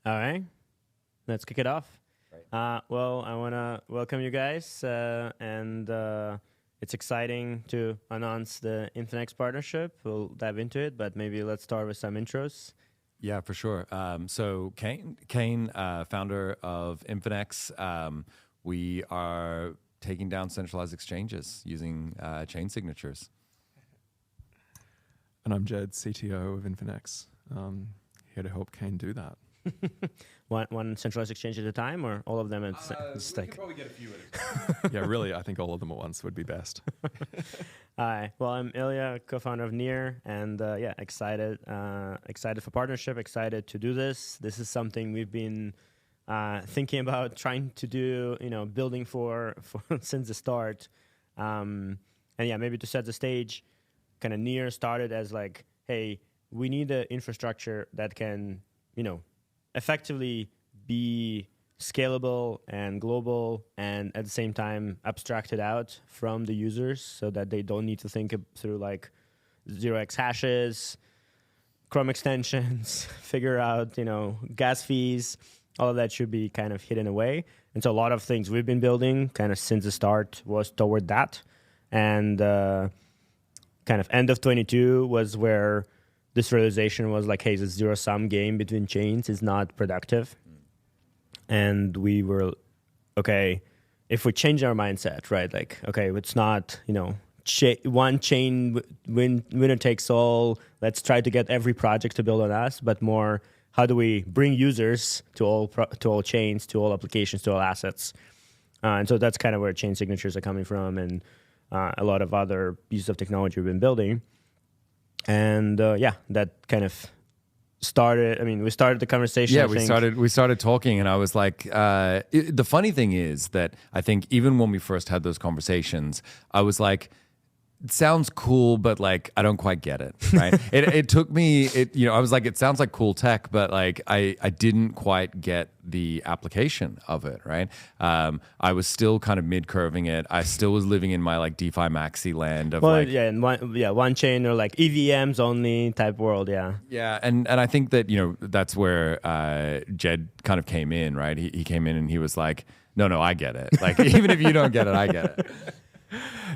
All right, let's kick it off. Well, I want to welcome you guys, and it's exciting to announce the Infinex partnership. We'll dive into it, but maybe let's start with some intros. Yeah, for sure. So Kain, founder of Infinex, we are taking down centralized exchanges using chain signatures. And I'm Jed, CTO of Infinex, here to help Kain do that. One centralized exchange at a time, or all of them? At We could probably get a few at a time. Yeah, really, I think all of them at once would be best. Hi, well, I'm Illia, co-founder of NEAR, and yeah, excited for partnership, excited to do this. This is something we've been thinking about trying to do, building for since the start. And yeah, maybe to set the stage, kind of NEAR started as like, hey, we need an infrastructure that can, effectively be scalable and global, and at the same time abstracted out from the users so that they don't need to think through like 0x hashes, Chrome extensions, figure out, gas fees. All of that should be kind of hidden away. And so a lot of things we've been building kind of since the start was toward that. And kind of end of 22 was where this realization was like, hey, this zero-sum game between chains is not productive. And we were, okay, if we change our mindset, right? Like, okay, it's not, one chain winner takes all. Let's try to get every project to build on us, but more, how do we bring users to all chains, to all applications, to all assets? And so that's kind of where chain signatures are coming from, and a lot of other pieces of technology we've been building. And yeah, that kind of started. I mean, we started the conversation. Yeah, we started talking, and I was like, the funny thing is that I think even when we first had those conversations, I was like, it sounds cool, but like I don't quite get it. Right? it took me. I was like, it sounds like cool tech, but like I didn't quite get the application of it. Right? I was still kind of mid-curving it. I still was living in my like DeFi maxi land of one chain or like EVMs only type world. Yeah. Yeah, and I think that that's where Jed kind of came in. Right? He came in and he was like, no, I get it. Like even if you don't get it, I get it.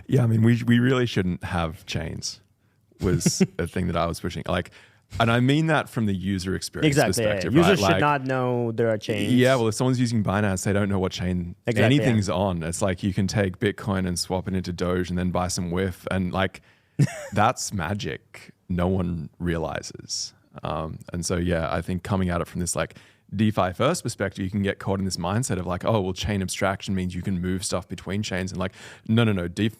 Yeah, I mean, we really shouldn't have chains was a thing that I was pushing. Like, and I mean that from the user experience perspective. Yeah. Users right? should not know there are chains. Yeah, well, if someone's using Binance, they don't know what chain anything's on. It's like you can take Bitcoin and swap it into Doge and then buy some whiff, and like that's magic. No one realizes. And so, yeah, I think coming at it from this like DeFi first perspective, you can get caught in this mindset of like, oh, well, chain abstraction means you can move stuff between chains, and like, no, chain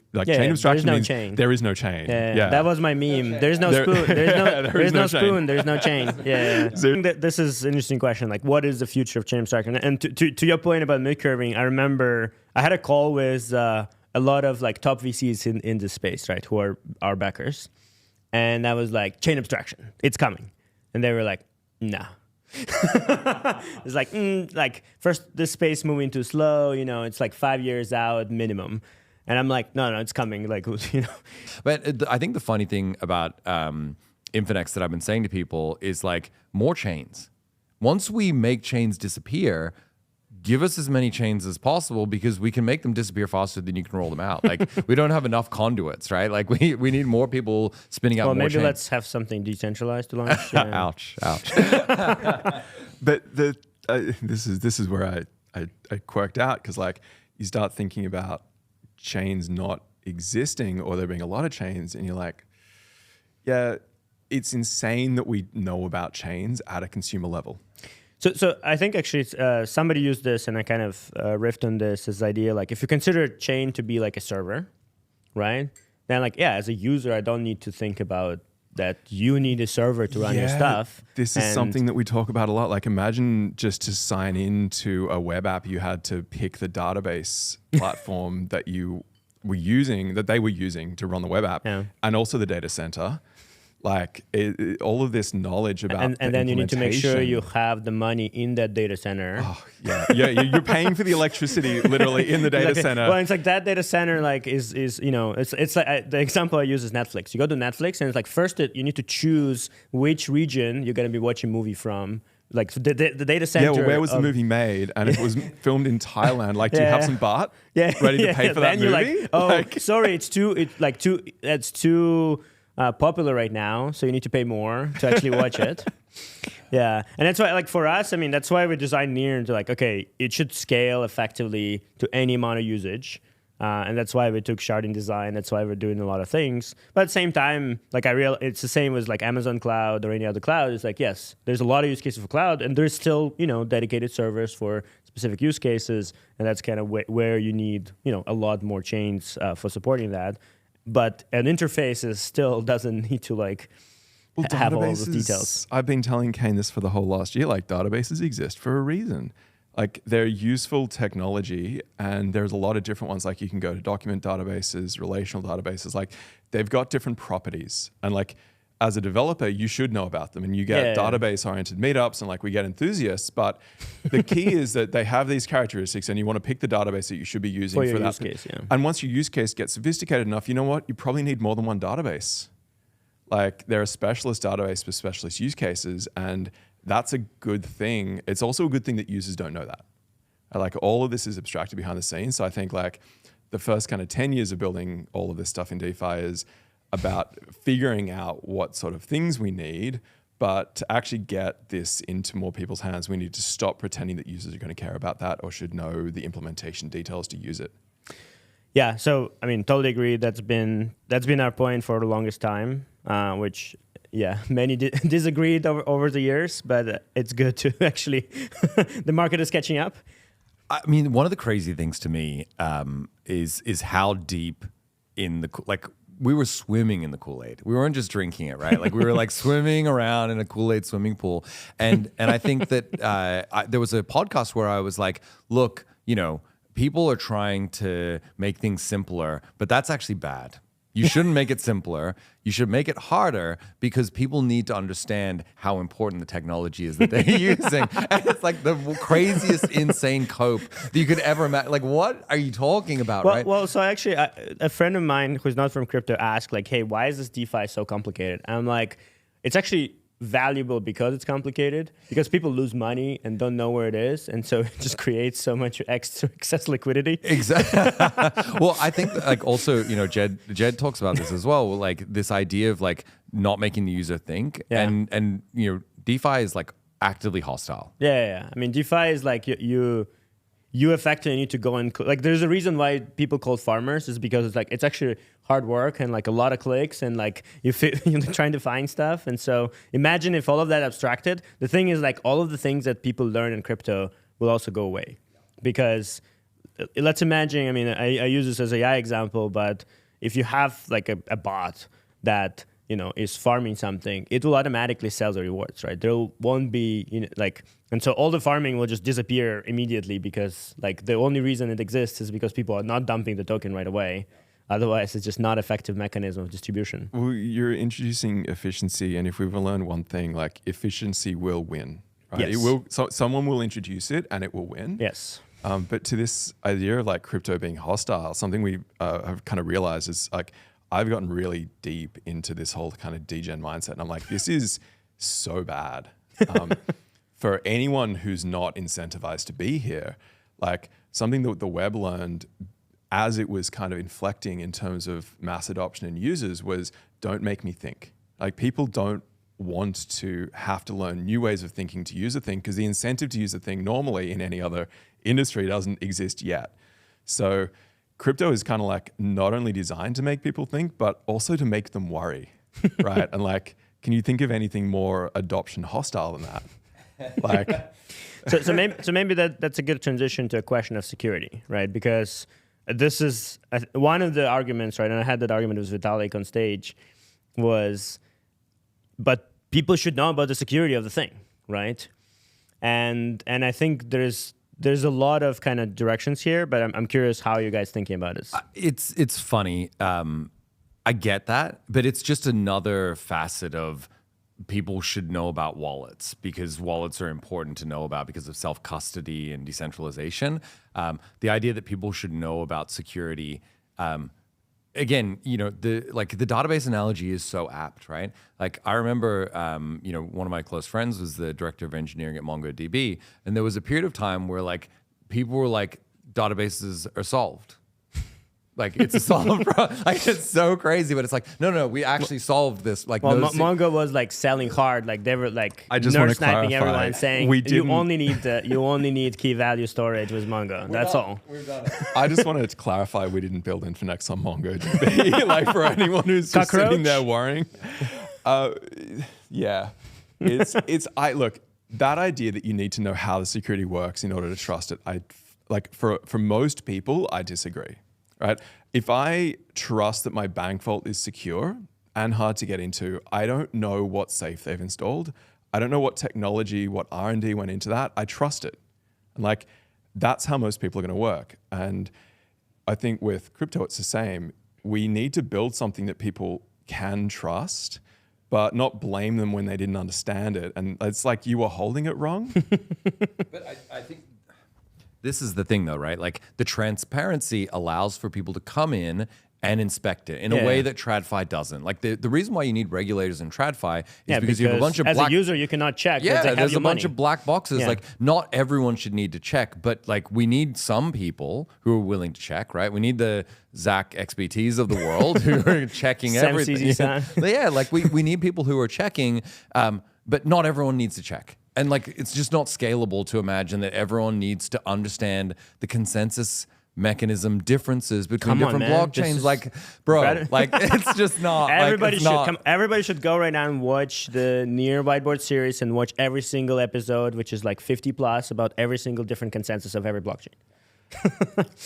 abstraction means there is no chain. Yeah, that was my meme. There's no spoon. There's no spoon. There's no chain. Yeah. This is an interesting question. Like, what is the future of chain abstraction? And to your point about mid-curving, I remember I had a call with a lot of like top VCs in this space, right, who are our backers, and I was like, chain abstraction, it's coming, and they were like, nah. It's like first this space moving too slow, it's like 5 years out minimum, and I'm like, no, it's coming, like. But I think the funny thing about Infinex that I've been saying to people is like more chains. Once we make chains disappear, give us as many chains as possible, because we can make them disappear faster than you can roll them out. Like we don't have enough conduits, right? Like we need more people spinning out more chains. Well, maybe let's have something decentralized to launch. Ouch. But this is where I quirked out, because like you start thinking about chains not existing or there being a lot of chains, and you're like, yeah, it's insane that we know about chains at a consumer level. So I think actually somebody used this, and I kind of riffed on this idea, like if you consider a chain to be like a server, right? Then like, yeah, as a user, I don't need to think about that you need a server to run your stuff. This is something that we talk about a lot. Like imagine just to sign into a web app, you had to pick the database platform that you were using, that they were using to run the web app, and also the data center. Like all of this knowledge about and then you need to make sure you have the money in that data center. Oh, yeah, you're paying for the electricity literally in the data center. Well, it's like that data center like is it's like the example I use is Netflix. You go to Netflix and it's like first you need to choose which region you're gonna be watching movie from, like the data center. Yeah, well, where was the movie made? And if it was filmed in Thailand, like, do you have some baht ready to pay for that movie? You're like, oh, sorry, it's too popular right now, so you need to pay more to actually watch it. Yeah, and that's why, like, for us, I mean, that's why we designed NEAR into like, okay, it should scale effectively to any amount of usage. And that's why we took sharding design. That's why we're doing a lot of things. But at the same time, like it's the same as like Amazon Cloud or any other cloud. It's like, yes, there's a lot of use cases for cloud, and there's still, you know, dedicated servers for specific use cases. And that's kind of where you need, you know, a lot more chains for supporting that. But an interface still doesn't need to like have all those details. I've been telling Kain this for the whole last year. Like, databases exist for a reason. Like, they're useful technology, and there's a lot of different ones. Like, you can go to document databases, relational databases. Like, they've got different properties. And like, as a developer, you should know about them. And you get database-oriented meetups, and like, we get enthusiasts. But the key is that they have these characteristics, and you want to pick the database that you should be using for that use case. Yeah. And once your use case gets sophisticated enough, you know what? You probably need more than one database. Like, they're a specialist database for specialist use cases, and that's a good thing. It's also a good thing that users don't know that. Like, all of this is abstracted behind the scenes. So I think like the first kind of 10 years of building all of this stuff in DeFi is about figuring out what sort of things we need. But to actually get this into more people's hands, we need to stop pretending that users are going to care about that or should know the implementation details to use it. Yeah, so I mean, totally agree. That's been our point for the longest time, which many disagreed over the years, but it's good to actually the market is catching up. I mean, one of the crazy things to me is how deep in the like we were swimming in the Kool-Aid. We weren't just drinking it, right? Like, we were like swimming around in a Kool-Aid swimming pool, and I think that there was a podcast where I was like, look, you know, people are trying to make things simpler, but that's actually bad. You shouldn't make it simpler. You should make it harder, because people need to understand how important the technology is that they're using. And it's like the craziest, insane cope that you could ever imagine. Like, what are you talking about, right? Well, so actually, a friend of mine who's not from crypto asked, like, hey, why is this DeFi so complicated? And I'm like, it's actually valuable because it's complicated, because people lose money and don't know where it is, and so it just creates so much excess liquidity. Exactly. Well, I think like also, you know, Jed talks about this as well, like this idea of like not making the user think, and you know, DeFi is like actively hostile. Yeah. I mean, DeFi is like you effectively need to go and like. There's a reason why people call farmers, is because it's like it's actually hard work and like a lot of clicks, and like you're trying to find stuff. And so imagine if all of that abstracted. The thing is, like, all of the things that people learn in crypto will also go away, because let's imagine. I mean, I use this as an AI example, but if you have like a bot that, you know, is farming something, it will automatically sell the rewards, right? There won't be, you know, like, and so all the farming will just disappear immediately, because like the only reason it exists is because people are not dumping the token right away. Otherwise, it's just not effective mechanism of distribution. Well, you're introducing efficiency, and if we've learned one thing, like, efficiency will win, right? Yes. It will. So someone will introduce it, and it will win. Yes. But to this idea of like crypto being hostile, something we have kind of realized is like, I've gotten really deep into this whole kind of degen mindset, and I'm like, this is so bad. For anyone who's not incentivized to be here, like, something that the web learned as it was kind of inflecting in terms of mass adoption and users was, don't make me think. Like, people don't want to have to learn new ways of thinking to use a thing, because the incentive to use a thing normally in any other industry doesn't exist yet. So crypto is kind of like not only designed to make people think, but also to make them worry, right? And like, can you think of anything more adoption hostile than that? Like, so maybe that's a good transition to a question of security, right? Because this is one of the arguments, right? And I had that argument with Vitalik on stage, was, but people should know about the security of the thing, right? And I think there's a lot of kind of directions here, but I'm curious how you guys thinking about this. It's funny. I get that, but it's just another facet of people should know about wallets, because wallets are important to know about because of self-custody and decentralization. The idea that people should know about security again, the database analogy is so apt, right? Like I remember, one of my close friends was the director of engineering at MongoDB, and there was a period of time where like people were like, databases are solved. Like it's a solved problem. Like it's so crazy, but it's like, no, we actually solved this. Like, Mongo was like selling hard. Like they were like nurse sniping everyone, saying you only need key value storage with Mongo. That's all. We've done it. I just wanted to clarify we didn't build Infinex on MongoDB. Like for anyone who's just sitting there worrying. Yeah, look, that idea that you need to know how the security works in order to trust it. For most people, I disagree. Right? If I trust that my bank vault is secure and hard to get into, I don't know what safe they've installed. I don't know what technology, what R&D went into that. I trust it. And like, that's how most people are going to work. And I think with crypto, it's the same. We need to build something that people can trust, but not blame them when they didn't understand it. And it's like you were holding it wrong. But I think this is the thing though, right? Like the transparency allows for people to come in and inspect it in a way that TradFi doesn't. Like the reason why you need regulators in TradFi is because you have a bunch of as a user you cannot check. Yeah, there's a bunch money. of black boxes. Yeah. Like not everyone should need to check, but like we need some people who are willing to check, right? We need the Zach XBTs of the world who are checking everything. Yeah, like we need people who are checking, but not everyone needs to check. And like, it's just not scalable to imagine that everyone needs to understand the consensus mechanism differences between different blockchains. Like, bro, like it's just not. Everybody should go right now and watch the NEAR Whiteboard series and watch every single episode, which is like 50 plus, about every single different consensus of every blockchain.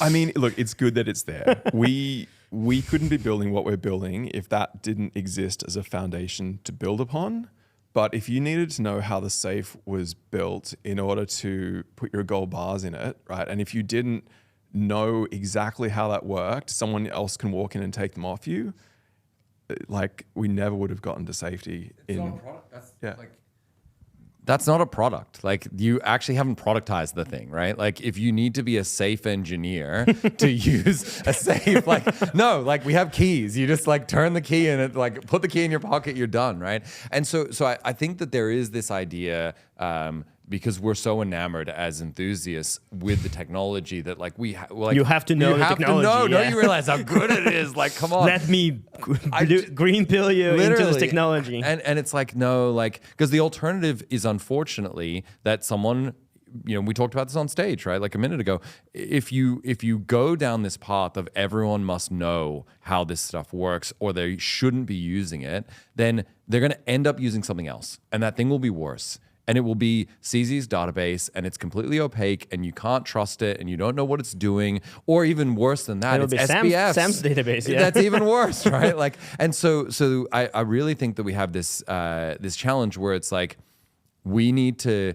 I mean, look, it's good that it's there. We couldn't be building what we're building if that didn't exist as a foundation to build upon. But if you needed to know how the safe was built in order to put your gold bars in it, right? And if you didn't know exactly how that worked, someone else can walk in and take them off you. Like we never would have gotten to safety. It's not a product. That's not a product. Like you actually haven't productized the thing, right? Like if you need to be a safe engineer to use a safe, like no, like we have keys. You just like turn the key in it, like put the key in your pocket, you're done, right? And so I think that there is this idea because we're so enamored as enthusiasts with the technology that like you have to know the technology. Don't you realize how good it is? Like, come on. Let me green pill you into this technology. And it's like, no, like, because the alternative is unfortunately that someone, we talked about this on stage, right? Like a minute ago. If you go down this path of everyone must know how this stuff works or they shouldn't be using it, then they're going to end up using something else. And that thing will be worse. And it will be CZ's database, and it's completely opaque, and you can't trust it, and you don't know what it's doing, or even worse than that, it's SPFs. Sam's database. Yeah. That's even worse, right? Like, and so I really think that we have this this challenge where it's like we need to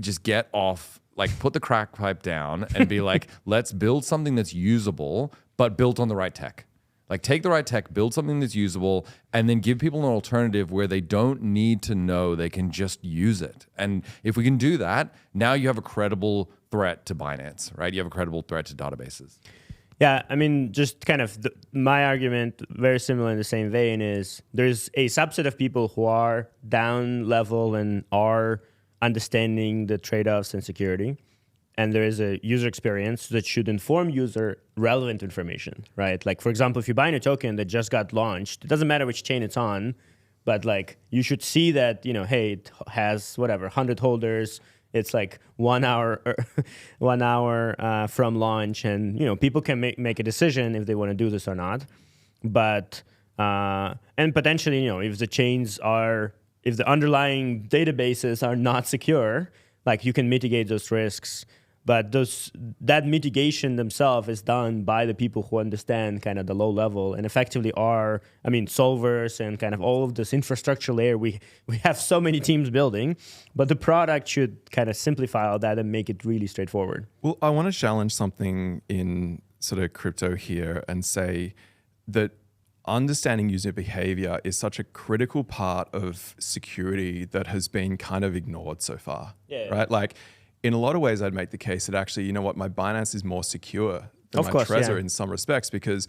just get off, like put the crack pipe down, and be like, let's build something that's usable, but built on the right tech. Like take the right tech, build something that's usable, and then give people an alternative where they don't need to know, they can just use it. And if we can do that, now you have a credible threat to Binance, right? You have a credible threat to databases. Yeah, I mean, just kind of my argument, very similar in the same vein, is there's a subset of people who are down level and are understanding the trade-offs and security. And there is a user experience that should inform user relevant information, right? Like, for example, if you buy a token that just got launched, it doesn't matter which chain it's on, but like you should see that, hey, it has 100 holders. It's like 1 hour, 1 hour from launch, and people can make a decision if they want to do this or not. But and potentially, if the underlying databases are not secure, like you can mitigate those risks. But that mitigation themselves is done by the people who understand kind of the low level and effectively are, solvers and kind of all of this infrastructure layer. We have so many teams building, but the product should kind of simplify all that and make it really straightforward. Well, I want to challenge something in sort of crypto here and say that understanding user behavior is such a critical part of security that has been kind of ignored so far, right? Like, in a lot of ways, I'd make the case that actually, my Binance is more secure than my Trezor in some respects, because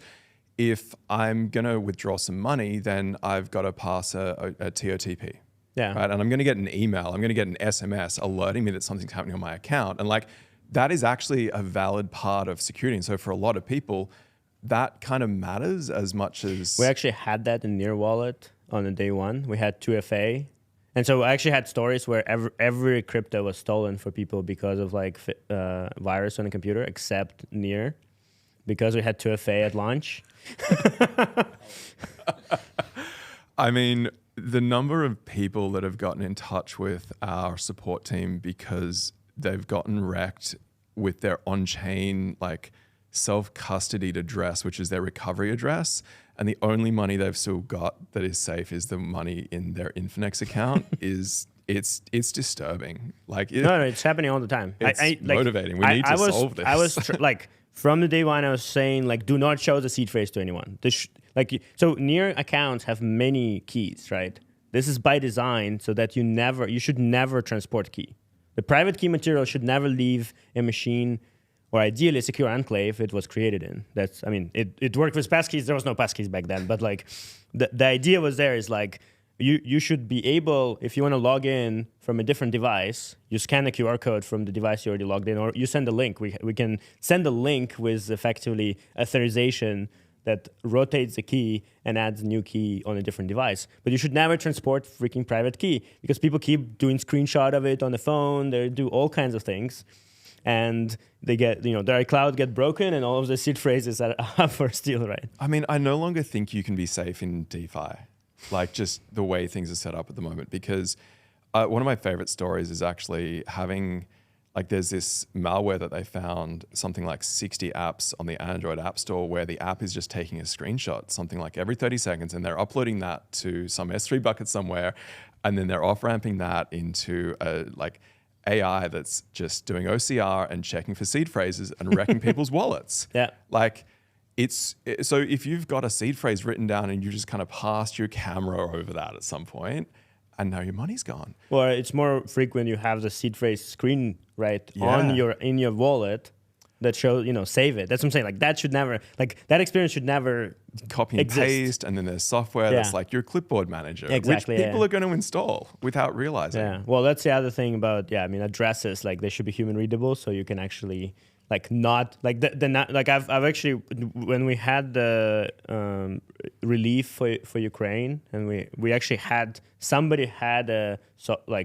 if I'm going to withdraw some money, then I've got to pass a TOTP. Yeah. Right. And I'm going to get an email. I'm going to get an SMS alerting me that something's happening on my account. And like, that is actually a valid part of security. And so for a lot of people, that kind of matters as much as... We actually had that in NEAR Wallet on the day one. We had 2FA. And so I actually had stories where every crypto was stolen for people because of like virus on the computer, except NEAR, because we had 2FA at launch. I mean, the number of people that have gotten in touch with our support team because they've gotten wrecked with their on-chain like self-custodied address, which is their recovery address, and the only money they've still got that is safe is the money in their Infinex account it's disturbing. Like no, it's happening all the time. It's motivating. We need to solve this. I was like from the day one, I was saying like, do not show the seed phrase to anyone. So NEAR accounts have many keys, right? This is by design so that you should never transport key. The private key material should never leave a machine, or ideally a secure enclave it was created in. It worked with passkeys. There was no passkeys back then, but like the idea was there is like you should be able, if you want to log in from a different device, you scan the QR code from the device you already logged in, or you send a link. We can send a link with effectively authorization that rotates the key and adds a new key on a different device. But you should never transport freaking private key because people keep doing screenshot of it on the phone. They do all kinds of things. And they get, their iCloud get broken and all of the seed phrases are up for steal, right? I mean, I no longer think you can be safe in DeFi, like just the way things are set up at the moment. Because one of my favorite stories is actually having, like there's this malware that they found, something like 60 apps on the Android App Store where the app is just taking a screenshot, something like every 30 seconds, and they're uploading that to some S3 bucket somewhere, and then they're off-ramping that into a like AI that's just doing OCR and checking for seed phrases and wrecking people's wallets. Yeah. Like so if you've got a seed phrase written down and you just kind of passed your camera over that at some point, and now your money's gone. Well, it's more frequent you have the seed phrase screen in your wallet that shows, save it. That's what I'm saying. Like that should never, like that experience should never copy and exist. Paste, and then there's software that's like your clipboard manager, exactly, which people are going to install without realizing. Yeah. Well, that's the other thing about addresses. Like they should be human readable, so you can actually like not like I've actually, when we had the relief for Ukraine, and we actually had somebody had a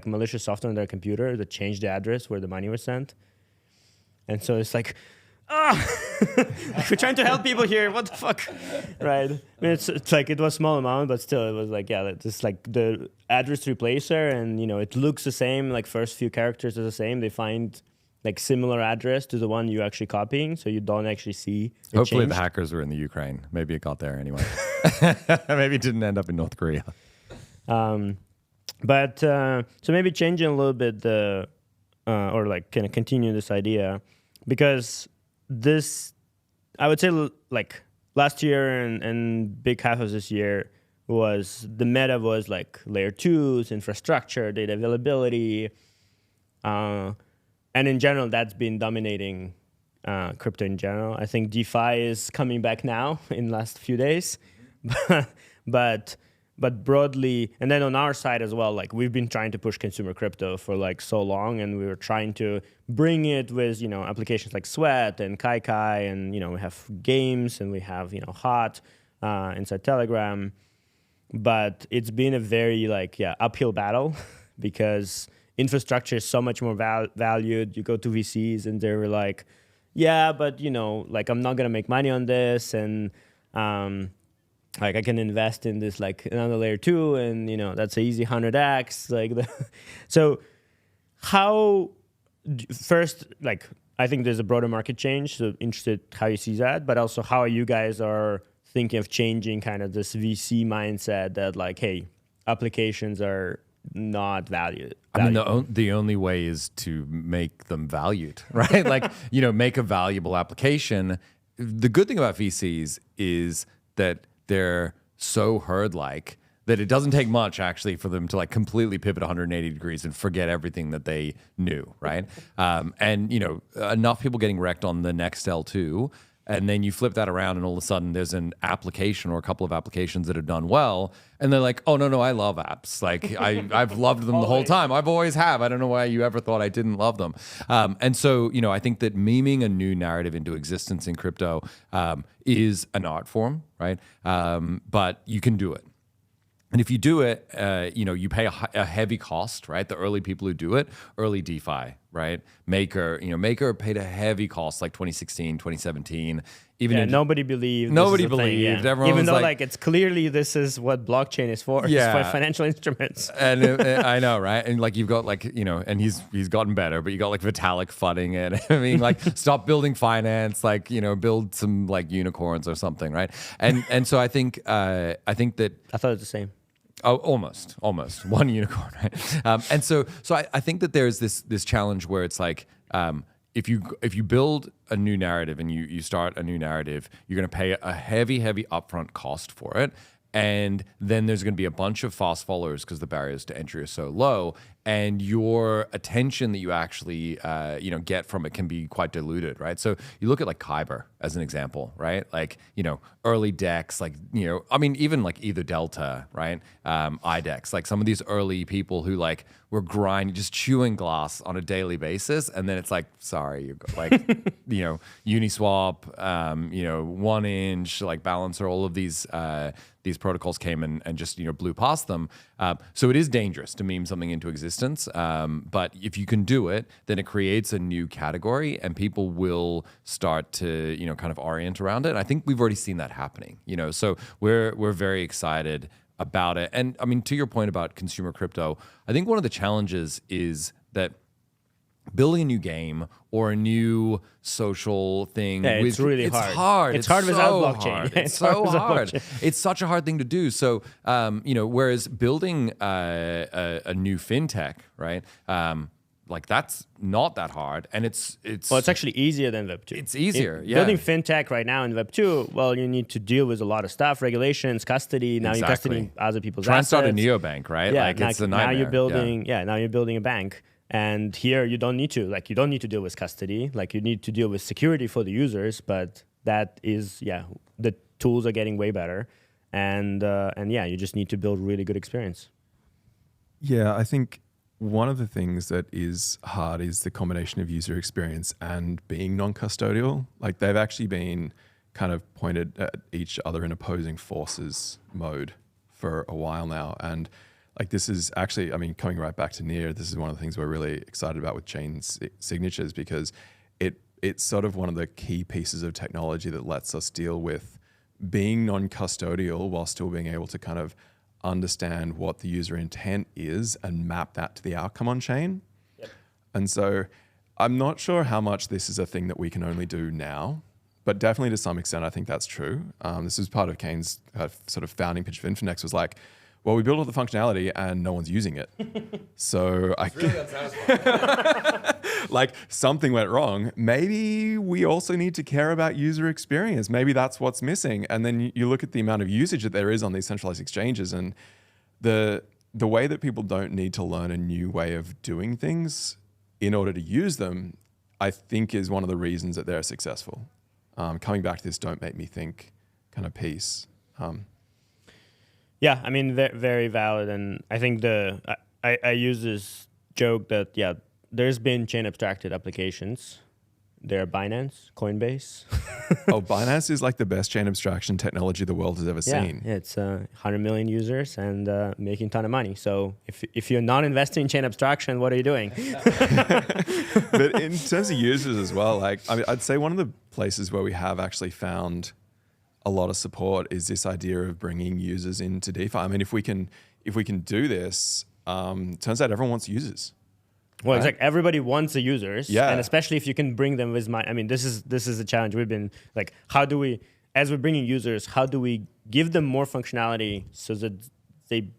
malicious software on their computer that changed the address where the money was sent. And so it's like, we're trying to help people here. What the fuck, right? I mean, it's like it was a small amount, but still, it was like it's like the address replacer, and it looks the same. Like first few characters are the same. They find like similar address to the one you're actually copying, so you don't actually see. Hopefully, the hackers were in the Ukraine. Maybe it got there anyway. Maybe it didn't end up in North Korea. But so maybe changing a little bit or like kind of continue this idea. Because I would say like last year and big half of this year the meta was like layer 2s, infrastructure, data availability. And in general, that's been dominating crypto in general. I think DeFi is coming back now in the last few days. But broadly, and then on our side as well, like we've been trying to push consumer crypto for like so long, and we were trying to bring it with, applications like Sweat and Kai, and, we have games and we have, Hot inside Telegram. But it's been a very uphill battle because infrastructure is so much more valued. You go to VCs and they're like, yeah, but, I'm not going to make money on this. And, like I can invest in this like another layer 2, and that's an easy 100x. So how first, like I think there's a broader market change. So interested how you see that, but also how you guys are thinking of changing kind of this VC mindset that like, hey, applications are not valued. I mean, the only way is to make them valued, right? Like make a valuable application. The good thing about VCs is that they're so herd-like that it doesn't take much actually for them to like completely pivot 180 degrees and forget everything that they knew, right? And enough people getting wrecked on the next L2 and then you flip that around and all of a sudden there's an application or a couple of applications that have done well, and they're like, oh no, I love apps. Like I've loved them the whole time. I've always have. I don't know why you ever thought I didn't love them. And so, I think that memeing a new narrative into existence in crypto is an art form, right? But you can do it. And if you do it, you pay a heavy cost, right? The early people who do it, early DeFi, right? Maker paid a heavy cost like 2016, 2017. Nobody believed. Nobody believed. Everyone even was though like, it's clearly this is what blockchain is for. Yeah. It's for financial instruments. And I know, right? And like you've got and he's gotten better, but you got like Vitalik funding it. I mean, like stop building finance, build some like unicorns or something, right? And so I think that I thought it was the same. Oh, almost one unicorn, right? And so I think that there's this challenge where it's like, if you build a new narrative and you start a new narrative, you're going to pay a heavy upfront cost for it, and then there's going to be a bunch of fast followers because the barriers to entry are so low, and your attention that you actually get from it can be quite diluted, right? So you look at like Kyber as an example, right? Like early DEX, even like either Delta, right? IDEX, like some of these early people who like were grinding, just chewing glass on a daily basis, and then it's like, sorry, you like Uniswap, 1inch, like Balancer, all of these protocols came and just blew past them. So it is dangerous to meme something into existence. But if you can do it, then it creates a new category, and people will start to kind of orient around it. And I think we've already seen that happening. So we're very excited about it. And I mean, to your point about consumer crypto, I think one of the challenges is that building a new game or a new social thing, it's really it's hard. hard. It's hard without so blockchain. Hard. It's so hard. It's such a hard thing to do. So, whereas building a new fintech, right? Like that's not that hard, and it's actually easier than Web 2. It's easier. Building fintech right now in Web 2, well, you need to deal with a lot of stuff, regulations, custody. Now you're custodying other people's assets. Try and start a neobank, right? Yeah, like it's a nightmare. Now you're building a bank. And here you don't need to deal with custody. Like you need to deal with security for the users, but that is, the tools are getting way better. And you just need to build really good experience. Yeah, I think one of the things that is hard is the combination of user experience and being non-custodial. Like they've actually been kind of pointed at each other in opposing forces mode for a while now. And like this is actually, I mean, coming right back to NEAR, this is one of the things we're really excited about with chain signatures, because it's sort of one of the key pieces of technology that lets us deal with being non-custodial while still being able to kind of understand what the user intent is and map that to the outcome on chain. Yep. And so I'm not sure how much this is a thing that we can only do now, but definitely to some extent, I think that's true. This is part of Kane's sort of founding pitch of Infinex was like, well, we built all the functionality and no one's using it. So like something went wrong. Maybe we also need to care about user experience. Maybe that's what's missing. And then you look at the amount of usage that there is on these centralized exchanges, and the way that people don't need to learn a new way of doing things in order to use them, I think is one of the reasons that they're successful. Coming back to this don't make me think kind of piece. Yeah, I mean, very valid. And I think I use this joke that, there's been chain abstracted applications. There are Binance, Coinbase. Oh, Binance is like the best chain abstraction technology the world has ever seen. Yeah, it's 100 million users and making a ton of money. So if you're not investing in chain abstraction, what are you doing? But in terms of users as well, like I mean, I'd say one of the places where we have actually found a lot of support is this idea of bringing users into DeFi. I mean, if we can do this, turns out everyone wants users. Well, right? It's like everybody wants the users, and especially if you can bring them with I mean, this is a challenge. We've been like, as we're bringing users, how do we give them more functionality so that they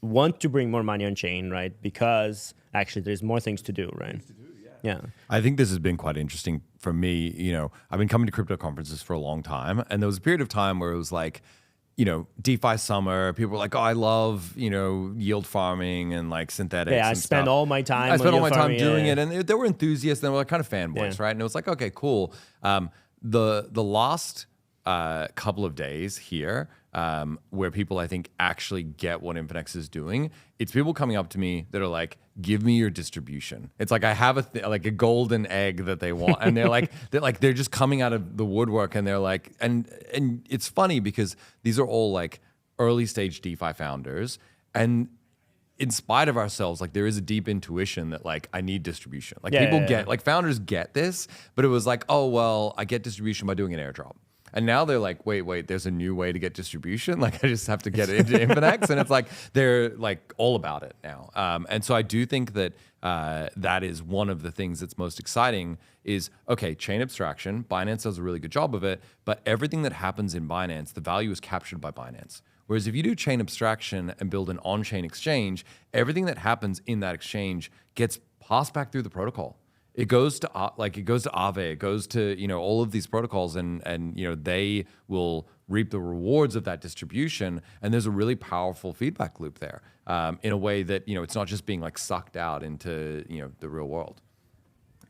want to bring more money on chain, right? Because actually, there's more things to do, right? Yeah. I think this has been quite interesting for me. I've been coming to crypto conferences for a long time, and there was a period of time where it was like, DeFi summer, people were like, oh, I love, yield farming and like synthetics. Yeah, I spend all my time doing it. And they were enthusiasts, and they were like kind of fanboys, right? And it was like, okay, cool. the last couple of days here, where people I think actually get what Infinex is doing, it's people coming up to me that are like, "Give me your distribution." It's like I have like a golden egg that they want, and they're just coming out of the woodwork, and they're like, and it's funny because these are all like early stage DeFi founders, and in spite of ourselves, like there is a deep intuition that like I need distribution. Like like founders get this, but it was like, oh well, I get distribution by doing an airdrop. And now they're like, wait, there's a new way to get distribution. Like I just have to get it into Infinex, and it's like they're like all about it now. And so I do think that that is one of the things that's most exciting. Is okay, chain abstraction. Binance does a really good job of it, but everything that happens in Binance, the value is captured by Binance. Whereas if you do chain abstraction and build an on-chain exchange, everything that happens in that exchange gets passed back through the protocol. It goes to Aave, it goes to all of these protocols, and they will reap the rewards of that distribution. And there's a really powerful feedback loop there, in a way that it's not just being like sucked out into the real world.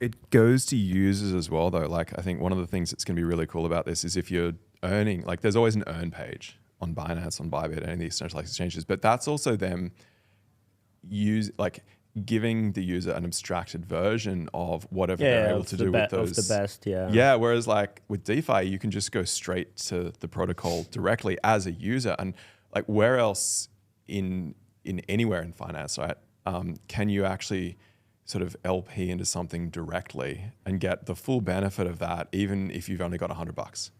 It goes to users as well, though. Like I think one of the things that's going to be really cool about this is if you're earning, like there's always an earn page on Binance, on Bybit, any of these centralized exchanges, but that's also them giving the user an abstracted version of whatever they're able to do with those. Of the best, yeah. Yeah, whereas like with DeFi, you can just go straight to the protocol directly as a user. And like where else in anywhere in finance, right, can you actually sort of LP into something directly and get the full benefit of that, even if you've only got $100?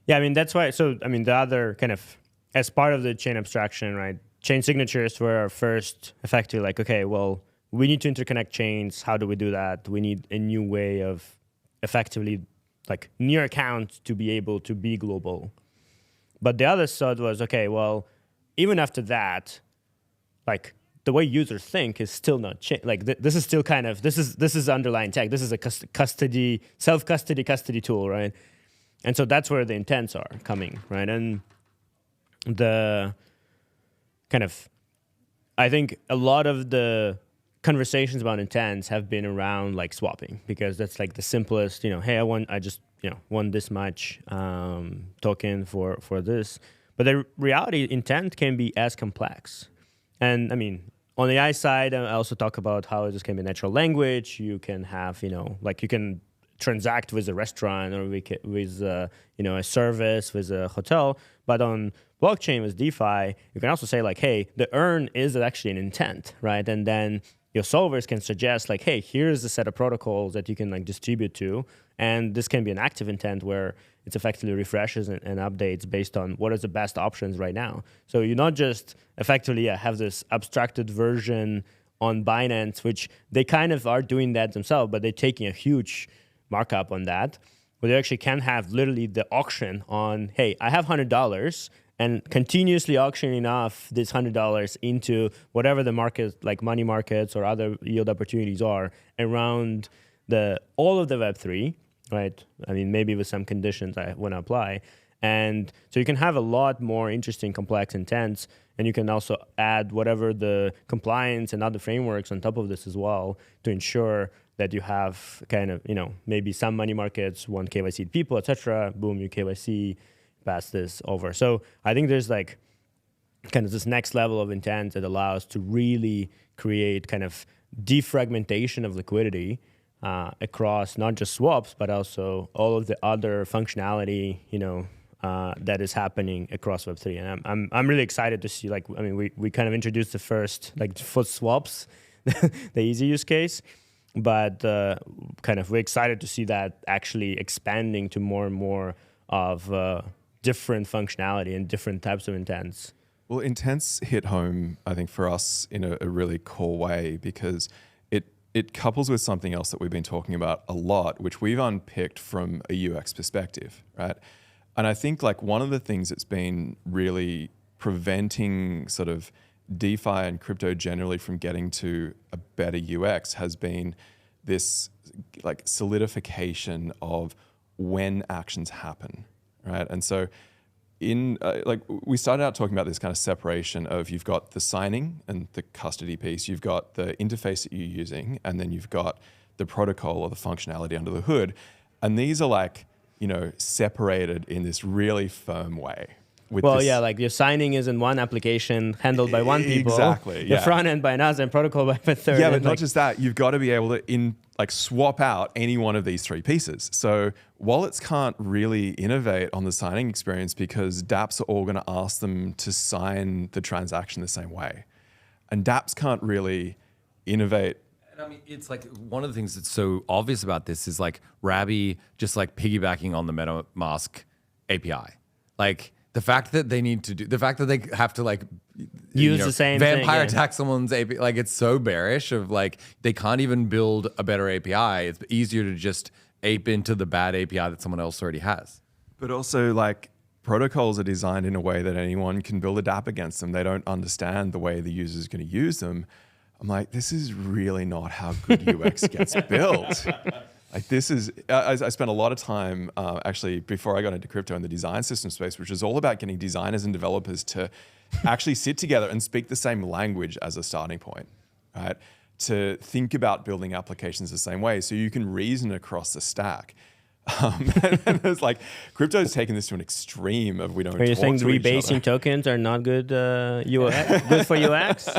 Yeah, I mean, that's why. So, I mean, the other kind of, as part of the chain abstraction, right, chain signatures were our first effectively like, okay, well, we need to interconnect chains. How do we do that? We need a new way of effectively like NEAR account to be able to be global. But the other side was, okay, well, even after that, like the way users think is still not like this is still kind of, this is underlying tech. This is a self-custody tool, right? And so that's where the intents are coming, right? And the kind of, I think a lot of the conversations about intents have been around like swapping, because that's like the simplest, hey, I just want this much token for this. But the reality, intent can be as complex. And I mean, on the AI side, I also talk about how this can be natural language. You can have, like you can transact with a restaurant or with a service, with a hotel. But on blockchain with DeFi, you can also say like, hey, the earn is actually an intent, right? And then your solvers can suggest like, hey, here's a set of protocols that you can like distribute to. And this can be an active intent where it effectively refreshes and updates based on what is the best options right now. So you not just effectively have this abstracted version on Binance, which they kind of are doing that themselves, but they're taking a huge markup on that, where they actually can have literally the auction on, hey, I have $100 and continuously auctioning off this $100 into whatever the market, like money markets or other yield opportunities are around all of the Web3, right? I mean, maybe with some conditions I want to apply. And so you can have a lot more interesting, complex intents, and you can also add whatever the compliance and other frameworks on top of this as well to ensure that you have kind of, maybe some money markets want KYC people, etc. Boom, you KYC, pass this over. So I think there's like kind of this next level of intent that allows to really create kind of defragmentation of liquidity across not just swaps, but also all of the other functionality, that is happening across Web3. And I'm really excited to see, like, I mean, we kind of introduced the first, like, foot swaps, the easy use case. But kind of we're excited to see that actually expanding to more and more of different functionality and different types of intents. Well, intents hit home, I think, for us in a really cool way, because it couples with something else that we've been talking about a lot, which we've unpicked from a UX perspective, right? And I think like one of the things that's been really preventing sort of DeFi and crypto generally from getting to a better UX has been this like solidification of when actions happen, right? And so in like we started out talking about this kind of separation of you've got the signing and the custody piece, you've got the interface that you're using, and then you've got the protocol or the functionality under the hood. And these are like separated in this really firm way. Well, yeah, like your signing is in one application handled by one people. Exactly. The front end by another and protocol by a third. Yeah, but not just that. You've got to be able to swap out any one of these three pieces. So wallets can't really innovate on the signing experience because dApps are all going to ask them to sign the transaction the same way. And dApps can't really innovate. And I mean, it's like one of the things that's so obvious about this is like Rabby just like piggybacking on the MetaMask API. Like the fact that they need to do, the fact that they have to like use the same vampire thing, attack someone's API, like it's so bearish of like they can't even build a better API. It's easier to just ape into the bad API that someone else already has. But also like protocols are designed in a way that anyone can build a dApp against them. They don't understand the way the user is going to use them. I'm like, this is really not how good UX gets built. Like this is, I spent a lot of time actually before I got into crypto in the design system space, which is all about getting designers and developers to actually sit together and speak the same language as a starting point, right? To think about building applications the same way so you can reason across the stack. And it's like crypto's taken this to an extreme of we don't. Are you saying rebasing tokens are not good good for UX?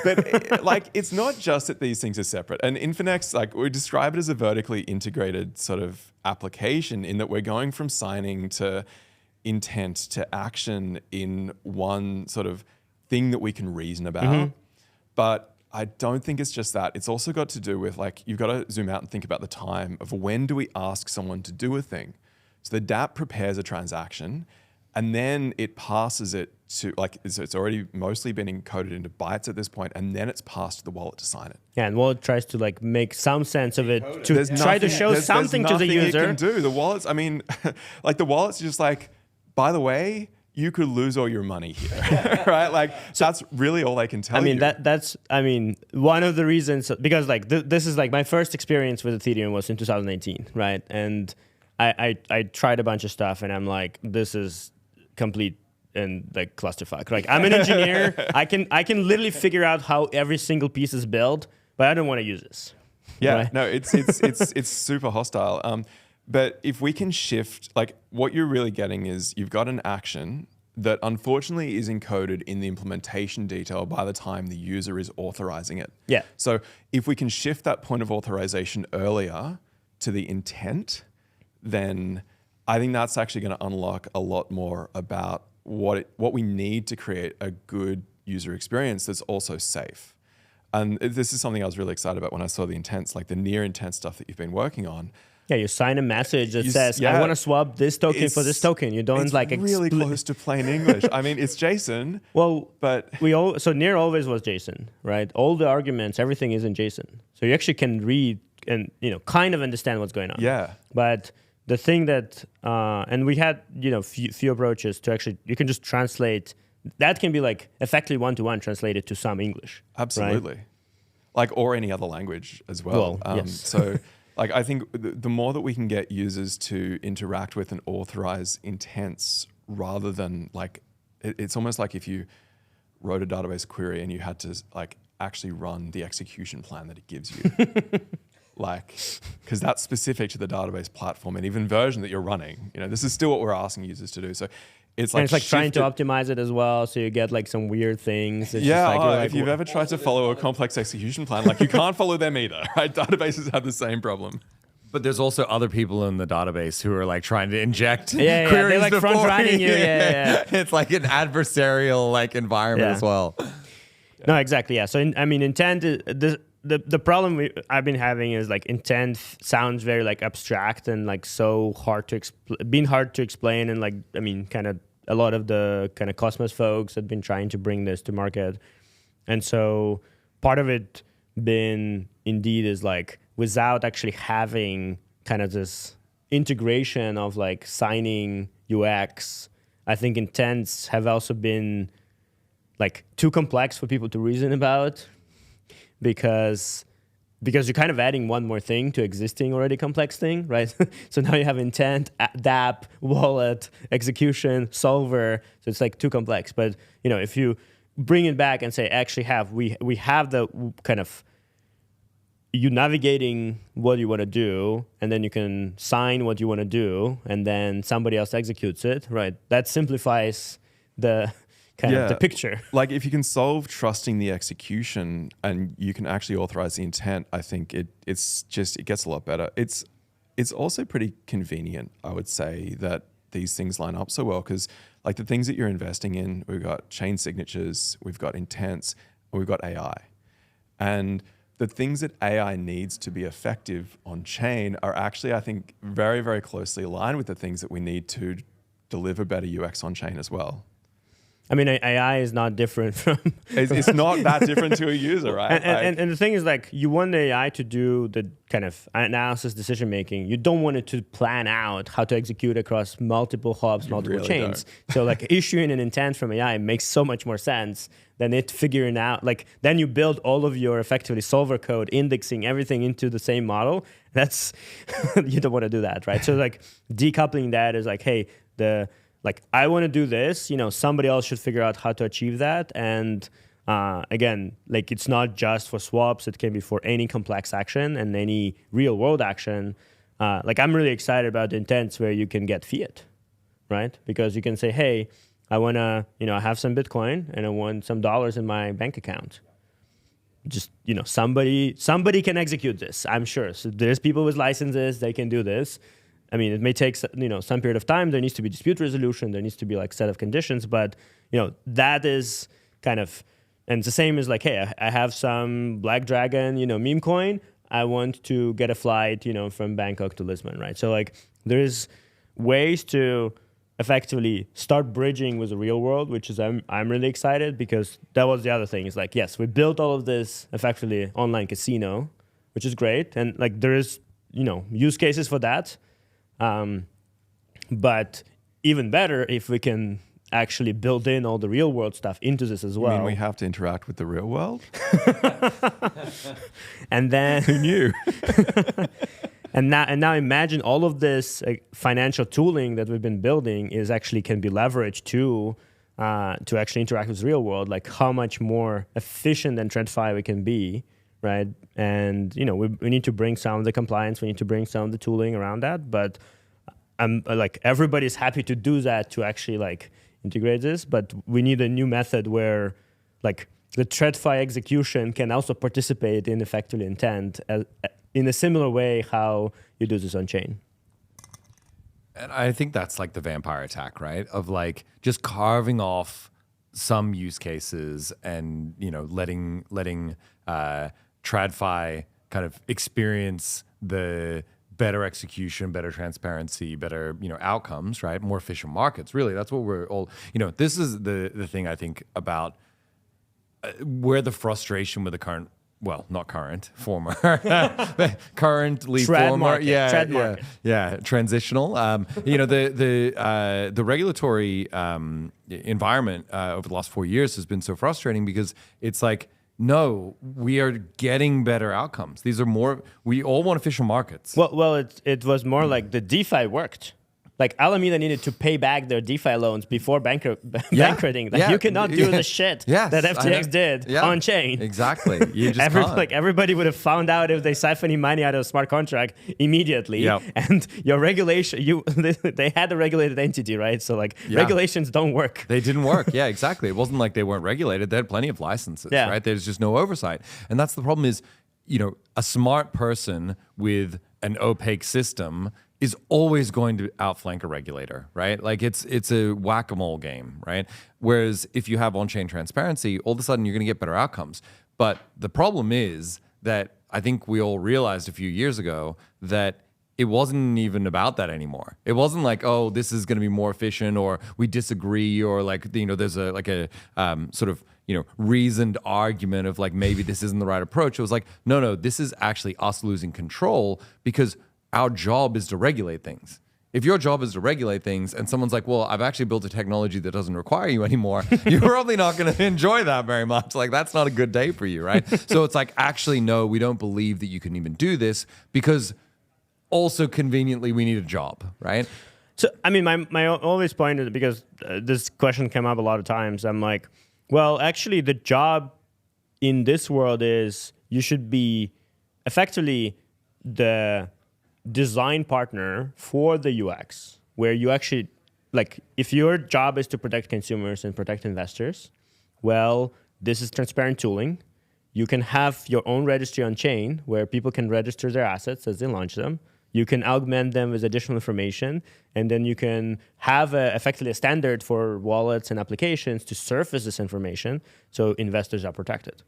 But like it's not just that these things are separate. And Infinex, like we describe it as a vertically integrated sort of application in that we're going from signing to intent to action in one sort of thing that we can reason about. But I don't think it's just that. It's also got to do with like, you've got to zoom out and think about the time of when do we ask someone to do a thing? So the dApp prepares a transaction and then it passes it to like, it's already mostly been encoded into bytes at this point, and then it's passed to the wallet to sign it. Yeah, and wallet tries to like make some sense of it to try to show something to the user. It can do. The wallets, I mean, like the wallet's just like, by the way, you could lose all your money here, right? Like that's really all they can tell you. That's one of the reasons, because like this is like my first experience with Ethereum was in 2018, right? And I tried a bunch of stuff and I'm like, this is complete and like clusterfuck. Like I'm an engineer, I can literally figure out how every single piece is built, but I don't want to use this. Yeah, right? No, it's super hostile. But if we can shift, like what you're really getting is you've got an action that unfortunately is encoded in the implementation detail by the time the user is authorizing it. Yeah. So if we can shift that point of authorization earlier to the intent, then I think that's actually going to unlock a lot more about what we need to create a good user experience that's also safe. And this is something I was really excited about when I saw the intents, like the NEAR intent stuff that you've been working on. Yeah, you sign a message that says, I want to swap this token for this token. You don't like really close to plain English. I mean, it's JSON. Well, but so NEAR always was JSON, right? All the arguments, everything is in JSON. So you actually can read and kind of understand what's going on. Yeah. But the thing that and we had few approaches to actually, you can just translate. That can be like effectively one-to-one translated to some English. Absolutely. Right? Like or any other language as well. Yes. So. Like I think the more that we can get users to interact with and authorize intents rather than like, it's almost like if you wrote a database query and you had to like actually run the execution plan that it gives you. Like, because that's specific to the database platform and even version that you're running. This is still what we're asking users to do. So it's like trying to optimize it as well, so you get like some weird things. It's if you've ever tried to follow a complex execution plan, like you can't follow them either, right? Databases have the same problem. But there's also other people in the database who are like trying to inject queries they're like front running you. Yeah. It's like an adversarial like environment as well. No, exactly. Yeah. So intent is the problem I've been having is like intent sounds very like abstract and like so hard to explain and like kind of a lot of the kind of Cosmos folks have been trying to bring this to market, and so part of it been indeed is like without actually having kind of this integration of like signing UX, I think intents have also been like too complex for people to reason about. Because you're kind of adding one more thing to existing already complex thing, right? So now you have intent, dApp, wallet, execution, solver. So it's like too complex. But if you bring it back and say, actually we have the kind of you navigating what you want to do, and then you can sign what you want to do, and then somebody else executes it, right? That simplifies the kind of the picture. Like if you can solve trusting the execution and you can actually authorize the intent, I think it gets a lot better. It's also pretty convenient, I would say, that these things line up so well, because like the things that you're investing in, we've got chain signatures, we've got intents, and we've got AI. And the things that AI needs to be effective on chain are actually, I think, very, very closely aligned with the things that we need to deliver better UX on chain as well. I mean, AI is not different from... It's not that different to a user, right? And the thing is, like, you want the AI to do the kind of analysis, decision-making. You don't want it to plan out how to execute across multiple hubs, multiple chains. So, like, issuing an intent from AI makes so much more sense than it figuring out. Like, then you build all of your, effectively, solver code, indexing everything into the same model. That's... you don't want to do that, right? So, like, decoupling that is like, hey, like, I want to do this, somebody else should figure out how to achieve that. And again, like, it's not just for swaps. It can be for any complex action and any real world action. Like, I'm really excited about the intents where you can get fiat, right? Because you can say, hey, I want to, I have some Bitcoin and I want some dollars in my bank account. Just, somebody can execute this, I'm sure. So there's people with licenses, they can do this. I mean, it may take some period of time. There needs to be dispute resolution. There needs to be like set of conditions. But that is kind of, and it's the same as like, hey, I have some Black Dragon meme coin. I want to get a flight from Bangkok to Lisbon, right? So like there's ways to effectively start bridging with the real world, which is I'm really excited, because that was the other thing. It's like, yes, we built all of this effectively online casino, which is great, and like there is use cases for that. But even better if we can actually build in all the real world stuff into this as well. You mean we have to interact with the real world? And then who knew? and now imagine all of this financial tooling that we've been building can be leveraged to actually interact with the real world. Like how much more efficient than TradFi we can be. Right, and we need to bring some of the compliance, we need to bring some of the tooling around that, but like everybody's happy to do that to actually like integrate this, but we need a new method where like the TradFi execution can also participate in effectively intent in a similar way how you do this on chain. And I think that's like the vampire attack, right? Of like just carving off some use cases and letting TradFi kind of experience the better execution, better transparency, better outcomes, right? More efficient markets. Really, that's what we're all. This is the thing I think about where the frustration with the current. Well, not current, former, currently Trad former, market. Transitional. The regulatory environment over the last 4 years has been so frustrating because it's like, no, we are getting better outcomes. These are more. We all want efficient markets. Well, it was more like the DeFi worked. Like Alameda needed to pay back their DeFi loans before bankrupting. Like you cannot do the shit that FTX did on chain. Exactly. You just can't. Like everybody would have found out if they siphoning money out of a smart contract immediately. Yep. And your regulation, they had a regulated entity, right? So like regulations don't work. They didn't work. Yeah, exactly. It wasn't like they weren't regulated. They had plenty of licenses, right? There's just no oversight. And that's the problem is, a smart person with an opaque system is always going to outflank a regulator, right? Like it's a whack-a-mole game, right? Whereas if you have on-chain transparency, all of a sudden you're going to get better outcomes. But the problem is that I think we all realized a few years ago that it wasn't even about that anymore. It wasn't like, oh, this is going to be more efficient, or we disagree, or like there's a sort of reasoned argument of like maybe this isn't the right approach. It was like, no, this is actually us losing control because our job is to regulate things. If your job is to regulate things and someone's like, well, I've actually built a technology that doesn't require you anymore, you're probably not going to enjoy that very much. Like, that's not a good day for you, right? So it's like, actually, no, we don't believe that you can even do this because also conveniently we need a job, right? So, I mean, my always point is, because this question came up a lot of times, I'm like, well, actually, the job in this world is you should be effectively the design partner for the UX, where you actually, like, if your job is to protect consumers and protect investors, well, this is transparent tooling. You can have your own registry on chain where people can register their assets as they launch them. You can augment them with additional information, and then you can have effectively a standard for wallets and applications to surface this information so investors are protected,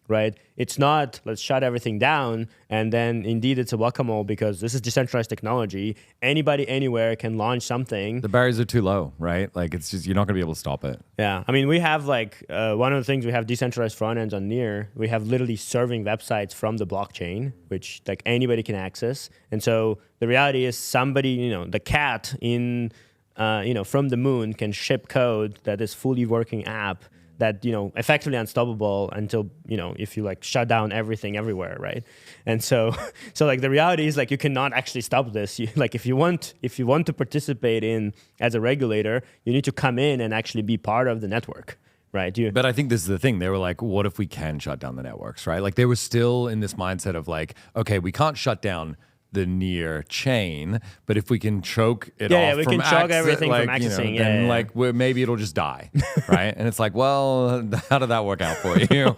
right? It's not, let's shut everything down, and then indeed it's a whack-a-mole because this is decentralized technology. Anybody, anywhere can launch something. The barriers are too low, right? Like, it's just, you're not going to be able to stop it. Yeah. I mean, we have like, one of the things, we have decentralized front ends on NEAR. We have literally serving websites from the blockchain, which like anybody can access. And so the reality is somebody, the cat in, from the moon can ship code that is fully working app that, effectively unstoppable until, if you like shut down everything everywhere, right? And so like the reality is like you cannot actually stop this. Like if you want to participate in as a regulator, you need to come in and actually be part of the network, right? But I think this is the thing. They were like, what if we can shut down the networks, right? Like they were still in this mindset of like, okay, we can't shut down the NEAR chain, but if we can choke it off we from can choke everything from accessing, then like maybe it'll just die, right? And it's like, well, how did that work out for you?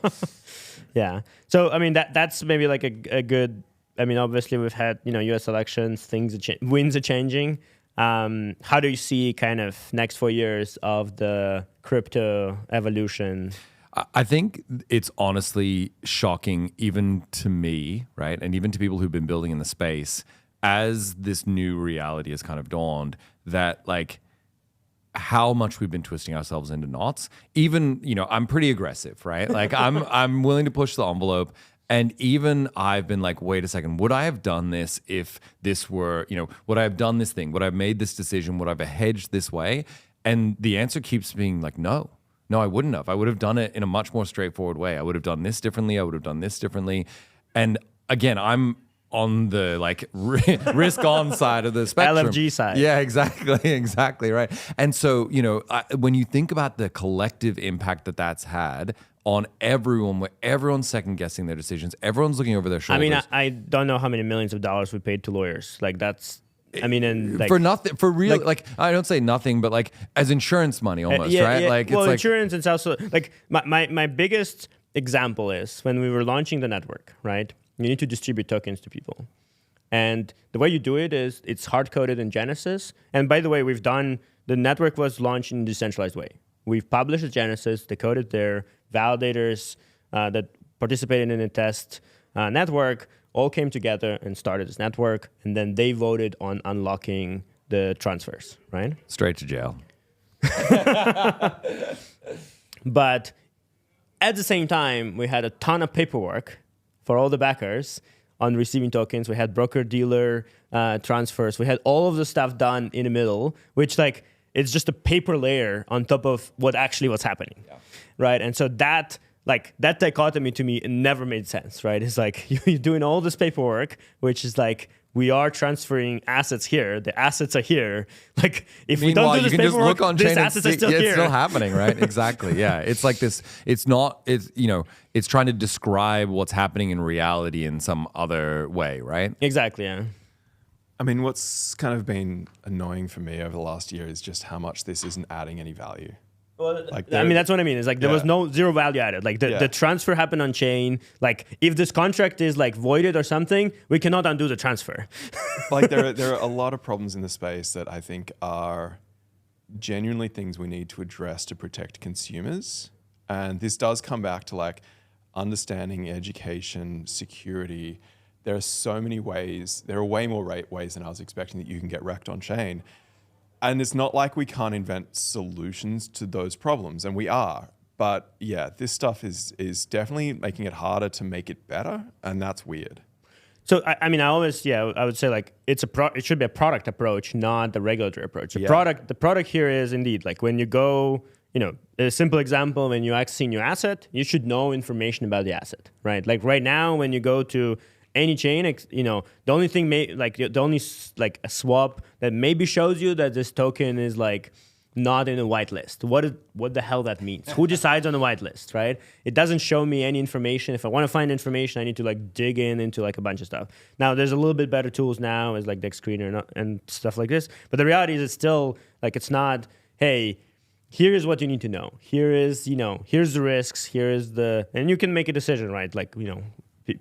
Yeah. So I mean that's maybe like a good. I mean, obviously we've had U.S. elections, winds are changing. How do you see kind of next 4 years of the crypto evolution? I think it's honestly shocking even to me, right? And even to people who've been building in the space as this new reality has kind of dawned that like how much we've been twisting ourselves into knots. Even, I'm pretty aggressive, right? Like I'm willing to push the envelope. And even I've been like, wait a second, would I have done this if this were, would I have done this thing? Would I have made this decision? Would I have hedged this way? And the answer keeps being like, no. No, I wouldn't have. I would have done it in a much more straightforward way. I would have done this differently. I would have done this differently. And again, I'm on the like risk on side of the spectrum. LFG side. Yeah, exactly, right. And so, when you think about the collective impact that that's had on everyone, where everyone's second guessing their decisions, everyone's looking over their shoulders. I mean, I don't know how many millions of dollars we paid to lawyers. Like that's. I mean, and like, for nothing, for real, like I don't say nothing, but like as insurance money almost, right? Yeah. Like, well, it's like insurance, it's also like my biggest example is when we were launching the network, right? You need to distribute tokens to people. And the way you do it is it's hard-coded in Genesis. And by the way, the network was launched in a decentralized way. We've published the Genesis, decoded there, validators that participated in the test network all came together and started this network, and then they voted on unlocking the transfers, right? Straight to jail. But at the same time, we had a ton of paperwork for all the backers on receiving tokens. We had broker-dealer transfers. We had all of the stuff done in the middle, which like it's just a paper layer on top of what actually was happening, right? And so that dichotomy to me, it never made sense, right? It's like you're doing all this paperwork, which is like, we are transferring assets here. The assets are here. Like, if we don't do this paperwork, just look on these chain assets are still here. It's still happening, right? Exactly, yeah. It's like this, it's trying to describe what's happening in reality in some other way, right? Exactly, yeah. I mean, what's kind of been annoying for me over the last year is just how much this isn't adding any value. Well, like that's what I mean. It's like there was zero value added. Like the transfer happened on chain. Like if this contract is like voided or something, we cannot undo the transfer. Like there are a lot of problems in the space that I think are genuinely things we need to address to protect consumers. And this does come back to like understanding education, security. There are so many ways. There are way more ways than I was expecting that you can get wrecked on chain. And it's not like we can't invent solutions to those problems, and we are. But yeah, this stuff is definitely making it harder to make it better, and that's weird. So I mean, I would say like it should be a product approach, not the regulatory approach. The product here is indeed like when you go, a simple example, when you're accessing your asset, you should know information about the asset, right? Like right now, when you go to any chain, the only thing a swap that maybe shows you that this token is like not in a whitelist. What the hell that means? Who decides on the whitelist, right? It doesn't show me any information. If I want to find information, I need to like dig into like a bunch of stuff. Now there's a little bit better tools now, as like Deck Screener and stuff like this. But the reality is, it's still like, it's not, hey, here is what you need to know. Here is, here's the risks. Here is and you can make a decision, right? Like,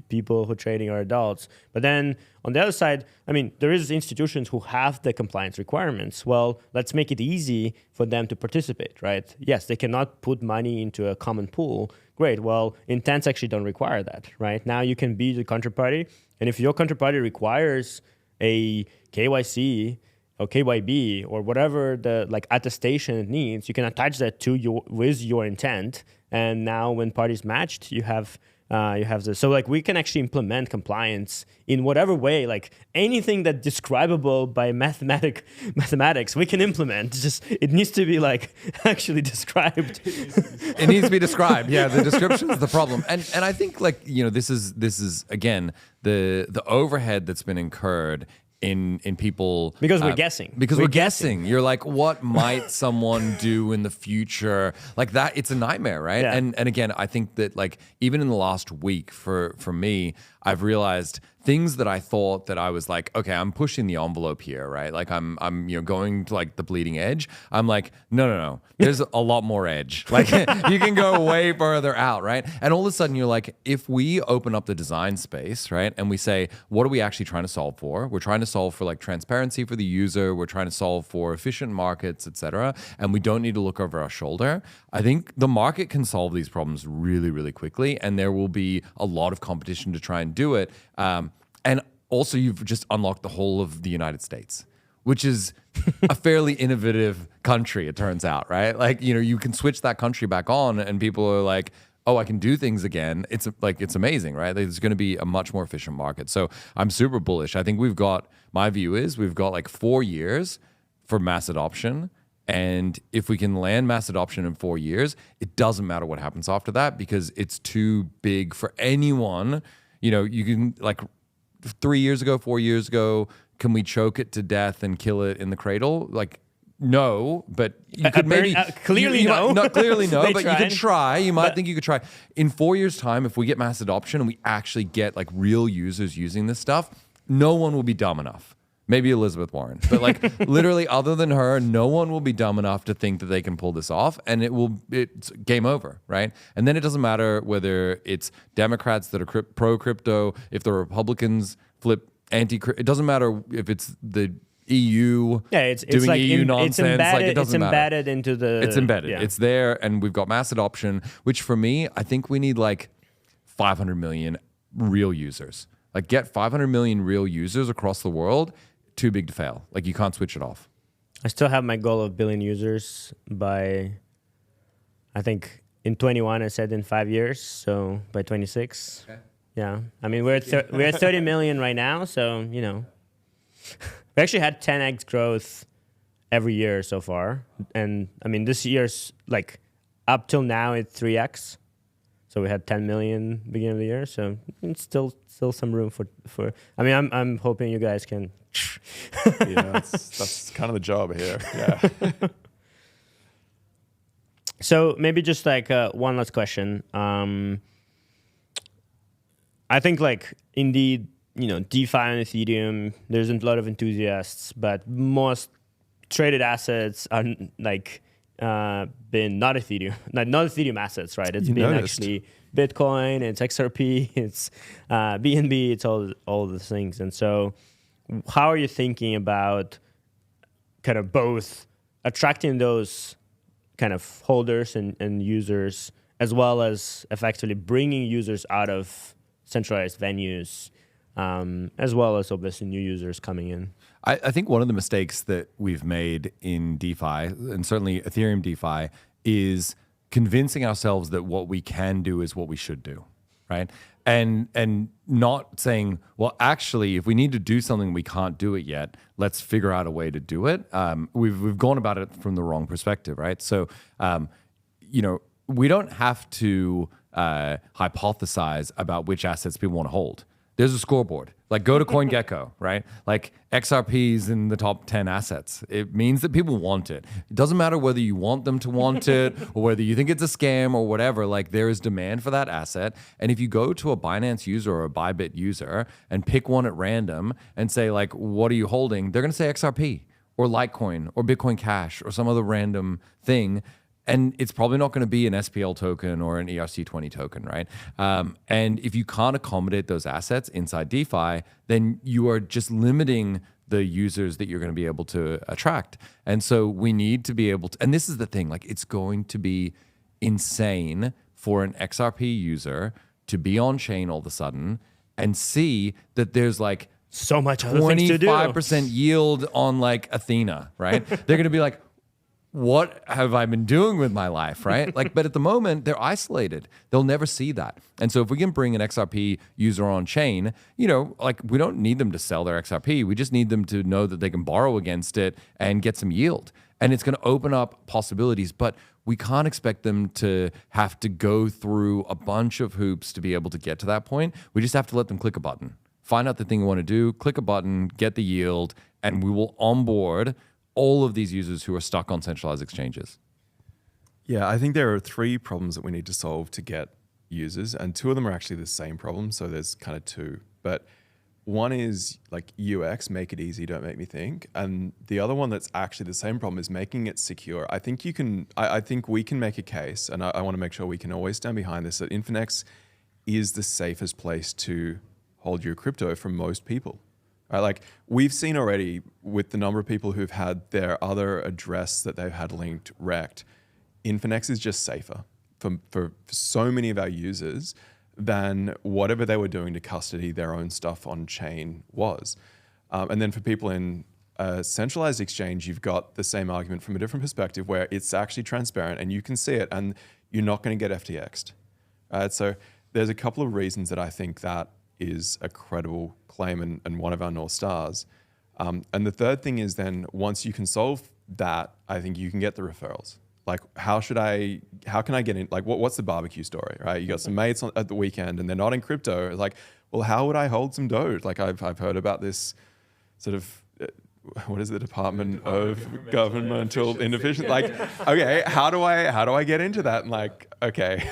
people who are trading are adults. But then on the other side, I mean, there is institutions who have the compliance requirements. Well, let's make it easy for them to participate, right? Yes, they cannot put money into a common pool. Great. Well, intents actually don't require that, right? Now you can be the counterparty. And if your counterparty requires a KYC or KYB or whatever the like attestation it needs, you can attach that to with your intent. And now when parties matched, you have this. So like we can actually implement compliance in whatever way, like anything that's describable by mathematics, we can implement. Just it needs to be like actually described. It needs to be described. Yeah, the description is the problem. And I think like, this is again the overhead that's been incurred in people because we're guessing. Because we're guessing. You're like, what might someone do in the future? Like that, it's a nightmare, right? Yeah. And again, I think that like even in the last week for me, I've realized things that I thought that I was like, okay, I'm pushing the envelope here, right? Like I'm going to like the bleeding edge. I'm like, no. There's a lot more edge. Like you can go way further out, right? And all of a sudden you're like, if we open up the design space, right? And we say, what are we actually trying to solve for? We're trying to solve for like transparency for the user. We're trying to solve for efficient markets, et cetera. And we don't need to look over our shoulder. I think the market can solve these problems really, really quickly. And there will be a lot of competition to try and do it. And also you've just unlocked the whole of the United States, which is a fairly innovative country, it turns out, right? Like, you can switch that country back on and people are like, oh, I can do things again. It's amazing, right? There's going to be a much more efficient market. So I'm super bullish. I think my view is we've got like 4 years for mass adoption. And if we can land mass adoption in 4 years, it doesn't matter what happens after that because it's too big for anyone. You can like 3 years ago, 4 years ago, can we choke it to death and kill it in the cradle? Like, no, but you could maybe clearly no. Not clearly no, but tried. You could try. You might think you could try. In 4 years' time, if we get mass adoption and we actually get like real users using this stuff, no one will be dumb enough. Maybe Elizabeth Warren, but like literally other than her, no one will be dumb enough to think that they can pull this off and it's game over, right? And then it doesn't matter whether it's Democrats that are pro-crypto, if the Republicans flip anti-crypto, it doesn't matter if it's the EU doing like EU nonsense. It's embedded into the... It's embedded. Yeah. It's there and we've got mass adoption, which for me, I think we need like 500 million real users. Like get 500 million real users across the world. Too big to fail. Like you can't switch it off. I still have my goal of billion users by, I think in 21, I said in 5 years. So by 26. Okay. Yeah. I mean, we're at 30 million right now. So, we actually had 10x growth every year so far. And I mean, this year's like up till now it's 3x. So we had 10 million beginning of the year. So it's still some room for, I mean, I'm hoping you guys can. Yeah, that's kind of the job here. Yeah. So maybe just like one last question. I think like indeed, DeFi and Ethereum, there's a lot of enthusiasts, but most traded assets are like been not Ethereum, not Ethereum assets, right? It's been actually Bitcoin, it's XRP, it's BNB, it's all the things. And so how are you thinking about kind of both attracting those kind of holders and users, as well as effectively bringing users out of centralized venues, as well as obviously new users coming in? I think one of the mistakes that we've made in DeFi, and certainly Ethereum DeFi, is convincing ourselves that what we can do is what we should do, right? And not saying, well, actually, if we need to do something, we can't do it yet. Let's figure out a way to do it. We've gone about it from the wrong perspective, right? So, we don't have to hypothesize about which assets people want to hold. There's a scoreboard. Like go to CoinGecko, right? Like XRP's in the top 10 assets. It means that people want it. It doesn't matter whether you want them to want it or whether you think it's a scam or whatever. Like there is demand for that asset. And if you go to a Binance user or a Bybit user and pick one at random and say like, what are you holding? They're going to say XRP or Litecoin or Bitcoin Cash or some other random thing. And it's probably not going to be an SPL token or an ERC20 token, right? And if you can't accommodate those assets inside DeFi, then you are just limiting the users that you're going to be able to attract. And so we need to be able to, and this is the thing, like it's going to be insane for an XRP user to be on chain all of a sudden and see that there's like so much other things to do. 25% yield on like Athena, right? They're going to be like, what have I been doing with my life, right? Like, but at the moment, they're isolated. They'll never see that. And so if we can bring an XRP user on chain, you know, like we don't need them to sell their XRP. We just need them to know that they can borrow against it and get some yield. And it's going to open up possibilities, but we can't expect them to have to go through a bunch of hoops to be able to get to that point. We just have to let them click a button, find out the thing you want to do, click a button, get the yield, and we will onboard all of these users who are stuck on centralized exchanges. Yeah, I think there are 3 problems that we need to solve to get users, and 2 of them are actually the same problem, so there's kind of 2. But one is like UX, make it easy, don't make me think. And the other one that's actually the same problem is making it secure. I think I think we can make a case, and I want to make sure we can always stand behind this, that Infinex is the safest place to hold your crypto for most people. Right, like we've seen already with the number of people who've had their other address that they've had linked wrecked, Infinex is just safer for so many of our users than whatever they were doing to custody their own stuff on chain was. And then for people in a centralized exchange, you've got the same argument from a different perspective where it's actually transparent and you can see it and you're not going to get FTX'd. Right? So there's a couple of reasons that I think that is a credible claim and one of our North Stars. And the third thing is then once you can solve that, I think you can get the referrals. Like how can I get in? Like what's the barbecue story, right? You got some mates at the weekend and they're not in crypto. It's like, well, how would I hold some Doge? Like I've heard about this sort of, what is the Department of Governmental Inefficiency? Like, okay, how do I get into that? And like, okay,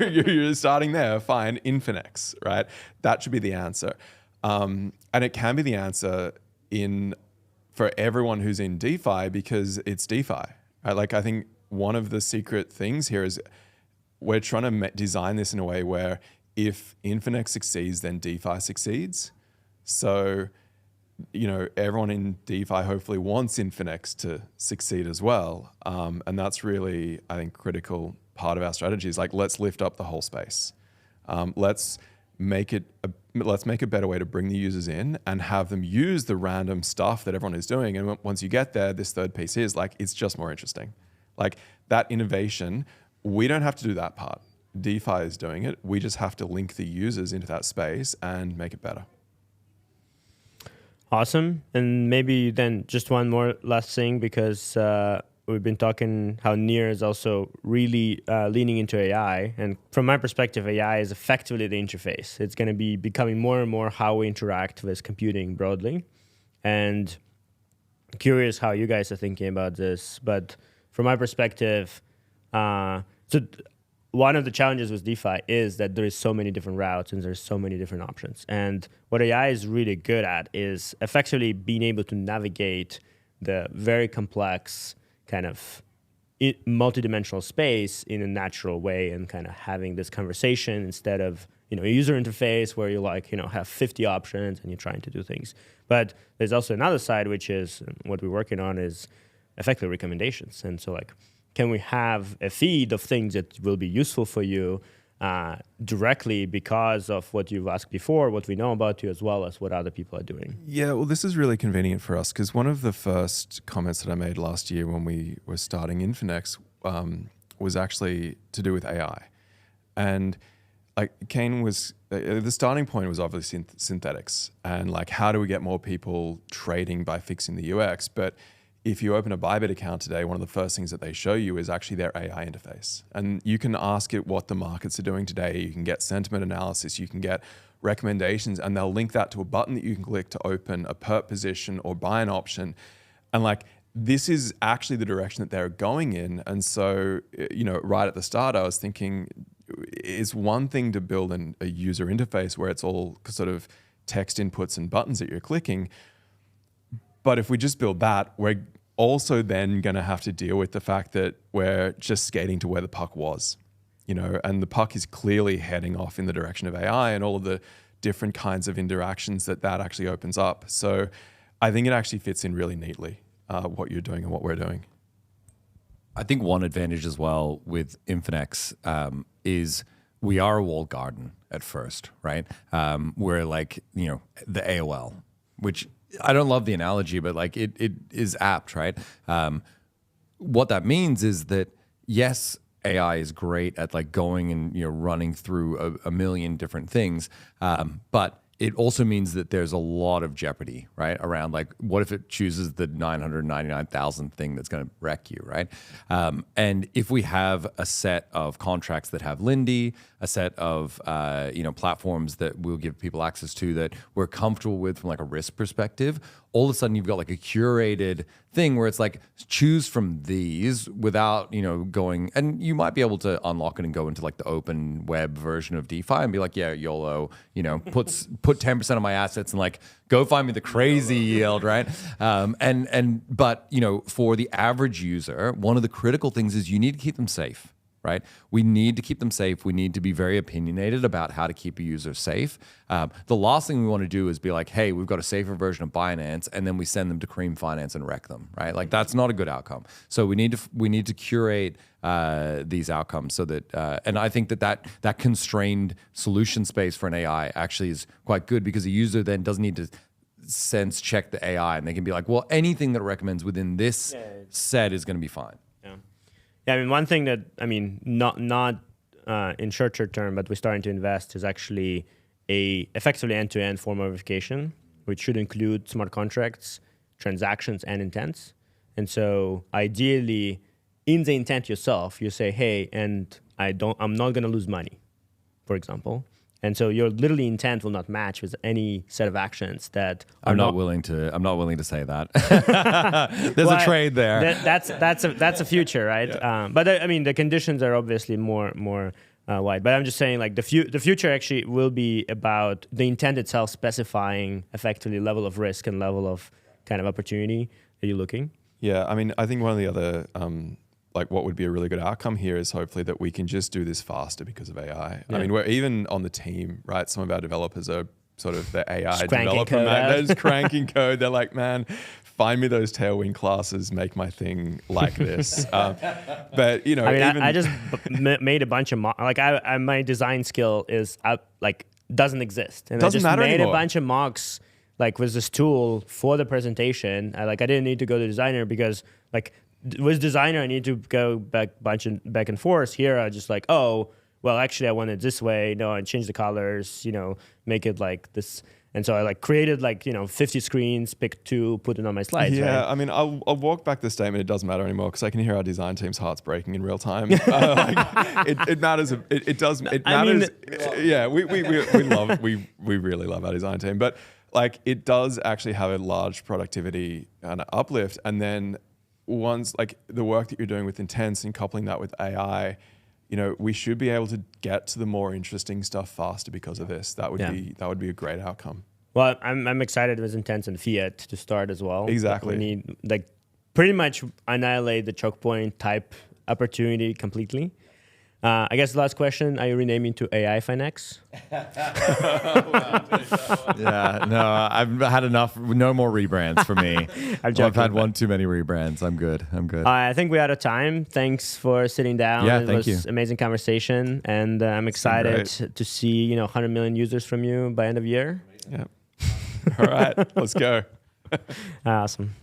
you're starting there, fine, Infinex, right? That should be the answer. And it can be the answer for everyone who's in DeFi because it's DeFi, right? Like I think one of the secret things here is we're trying to design this in a way where if Infinex succeeds, then DeFi succeeds. So, you know, everyone in DeFi hopefully wants Infinex to succeed as well. And that's really, I think, critical part of our strategy is like, let's lift up the whole space. Let's make a better way to bring the users in and have them use the random stuff that everyone is doing. And once you get there, this third piece is like, it's just more interesting. Like that innovation, we don't have to do that part. DeFi is doing it. We just have to link the users into that space and make it better. Awesome. And maybe then just one more last thing, because we've been talking how NEAR is also really leaning into AI. And from my perspective, AI is effectively the interface. It's going to be becoming more and more how we interact with computing broadly. And curious how you guys are thinking about this. But from my perspective, one of the challenges with DeFi is that there is so many different routes and there's so many different options. And what AI is really good at is effectively being able to navigate the very complex kind of multidimensional space in a natural way and kind of having this conversation instead of, you know, a user interface where you like, you know, have 50 options and you're trying to do things. But there's also another side, which is what we're working on is effectively recommendations. And so like, can we have a feed of things that will be useful for you directly because of what you've asked before, what we know about you, as well as what other people are doing? Yeah, well, this is really convenient for us because one of the first comments that I made last year when we were starting Infinex was actually to do with AI. And like Kain was, the starting point was obviously synthetics and like how do we get more people trading by fixing the UX? But if you open a Bybit account today, one of the first things that they show you is actually their AI interface. And you can ask it what the markets are doing today. You can get sentiment analysis. You can get recommendations, and they'll link that to a button that you can click to open a perp position or buy an option. And like, this is actually the direction that they're going in. And so, you know, right at the start, I was thinking, it's one thing to build a user interface where it's all sort of text inputs and buttons that you're clicking. But if we just build that, we're also then going to have to deal with the fact that we're just skating to where the puck was, you know, and the puck is clearly heading off in the direction of AI and all of the different kinds of interactions that actually opens up. So I think it actually fits in really neatly, what you're doing and what we're doing. I think one advantage as well with Infinex is we are a walled garden at first, right? We're like, you know, the AOL, which I don't love the analogy, but like it is apt, right? What that means is that, yes, AI is great at like going and, you know, running through a million different things, but it also means that there's a lot of jeopardy, right? Around like, what if it chooses the 999,000 thing that's going to wreck you, right? And if we have a set of contracts that have Lindy, a set of you know, platforms that we'll give people access to that we're comfortable with from like a risk perspective, all of a sudden you've got like a curated thing where it's like, choose from these without, you know, going, and you might be able to unlock it and go into like the open web version of DeFi and be like, yeah, YOLO, you know, put 10% of my assets and like, go find me the crazy yield, right? But, you know, for the average user, one of the critical things is you need to keep them safe, right? We need to keep them safe. We need to be very opinionated about how to keep a user safe. The last thing we want to do is be like, hey, we've got a safer version of Binance, and then we send them to Cream Finance and wreck them, right? Like, that's not a good outcome. So we need to curate these outcomes so that, and I think that constrained solution space for an AI actually is quite good, because a user then doesn't need to sense check the AI, and they can be like, well, anything that it recommends within this set is going to be fine. Yeah, I mean, one thing that, I mean, not in shorter term, but we're starting to invest is actually a effectively end-to-end form of verification, which should include smart contracts, transactions, and intents. And so ideally, in the intent yourself, you say, hey, and I'm not going to lose money, for example. And so your literally intent will not match with any set of actions that are I'm not willing to say that. There's a trade there. That's a future, right? Yeah. But I mean, the conditions are obviously more wide. But I'm just saying, like, the future actually will be about the intent itself specifying effectively level of risk and level of kind of opportunity that you're looking. Yeah, I mean, I think one of the other like what would be a really good outcome here is hopefully that we can just do this faster because of AI. Yeah. I mean, we're even on the team, right? Some of our developers are sort of the AI developer, man. They're just cranking code. They're like, man, find me those Tailwind classes, make my thing like this. But, you know, I mean, I just made a bunch of my design skill is doesn't exist. And doesn't I just made anymore. a bunch of mocks like with this tool for the presentation. I didn't need to go to designer because like, with designer, I need to go back and forth. Here, I just like, oh, well, actually, I want it this way. No, I change the colors, you know, make it like this. And so I like created 50 screens, picked 2, put it on my slides. Yeah, right? I mean, I'll walk back the statement. It doesn't matter anymore because I can hear our design team's hearts breaking in real time. It matters. It does. It matters. Yeah, we really love our design team, but like it does actually have a large productivity and uplift, and then. Once like the work that you're doing with intents and coupling that with AI, you know, we should be able to get to the more interesting stuff faster because of this. That would be a great outcome. Well, I'm excited with intents and fiat to start as well. Exactly. We need like pretty much annihilate the choke point type opportunity completely. I guess the last question, are you renaming to AI Finex? Yeah, no, I've had enough. No more rebrands for me. I've had one too many rebrands. I'm good. I think we're out of time. Thanks for sitting down. Yeah, it was amazing conversation. And I'm excited to see 100 million users from you by end of year. Yeah. All right, let's go. Awesome.